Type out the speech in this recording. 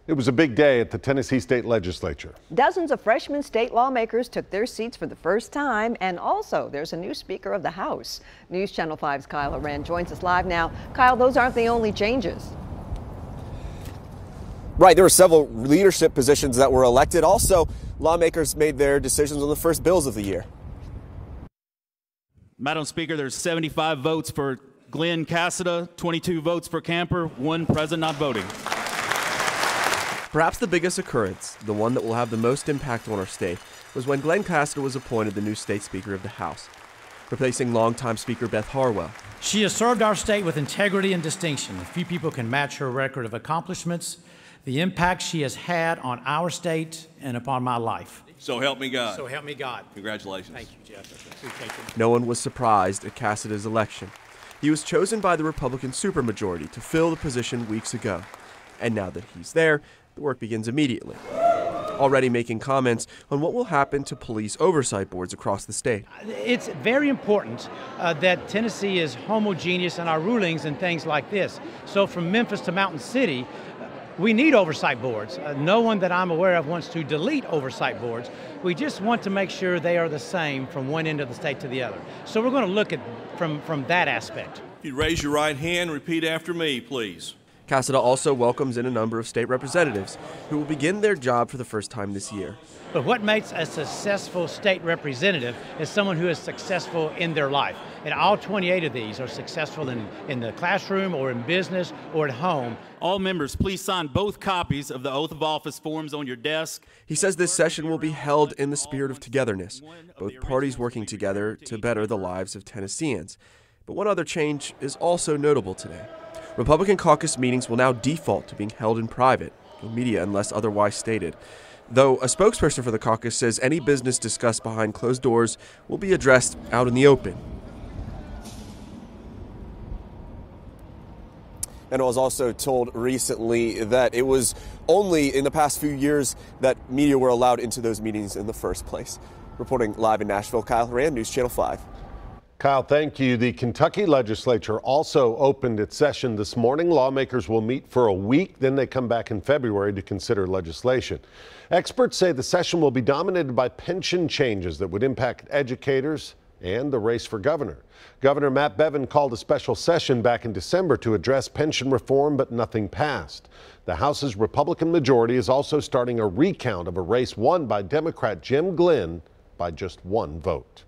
It was a big day at the Tennessee State Legislature. Dozens of freshman state lawmakers took their seats for the first time, and also there's a new Speaker of the House. News Channel 5's Kyle Oren joins us live now. Kyle, those aren't the only changes. Right, there were several leadership positions that were elected. Also, lawmakers made their decisions on the first bills of the year. Madam Speaker, there's 75 votes for Glenn Cassida, 22 votes for Camper, 1 present not voting. Perhaps the biggest occurrence, the one that will have the most impact on our state, was when Glenn Cassida was appointed the new state Speaker of the House, replacing longtime Speaker Beth Harwell. She has served our state with integrity and distinction. Few people can match her record of accomplishments, the impact she has had on our state and upon my life. So help me God. So help me God. Congratulations. Thank you, Jeff. Appreciate you. No one was surprised at Cassida's election. He was chosen by the Republican supermajority to fill the position weeks ago. And now that he's there, the work begins immediately. Already making comments on what will happen to police oversight boards across the state. It's very important that Tennessee is homogeneous in our rulings and things like this. So from Memphis to Mountain City, we need oversight boards. No one that I'm aware of wants to delete oversight boards. We just want to make sure they are the same from one end of the state to the other. So we're going to look at from that aspect. If you raise your right hand, repeat after me, please. Cassida also welcomes in a number of state representatives who will begin their job for the first time this year. But what makes a successful state representative is someone who is successful in their life. And all 28 of these are successful in the classroom or in business or at home. All members, please sign both copies of the oath of office forms on your desk. He says this session will be held in the spirit of togetherness, both parties working together to better the lives of Tennesseans. But one other change is also notable today. Republican caucus meetings will now default to being held in private, no media unless otherwise stated. Though a spokesperson for the caucus says any business discussed behind closed doors will be addressed out in the open. And I was also told recently that it was only in the past few years that media were allowed into those meetings in the first place. Reporting live in Nashville, Kyle Rand, News Channel 5. Kyle, thank you. The Kentucky Legislature also opened its session this morning. Lawmakers will meet for a week, then they come back in February to consider legislation. Experts say the session will be dominated by pension changes that would impact educators and the race for governor. Governor Matt Bevin called a special session back in December to address pension reform, but nothing passed. The House's Republican majority is also starting a recount of a race won by Democrat Jim Glenn by just 1 vote.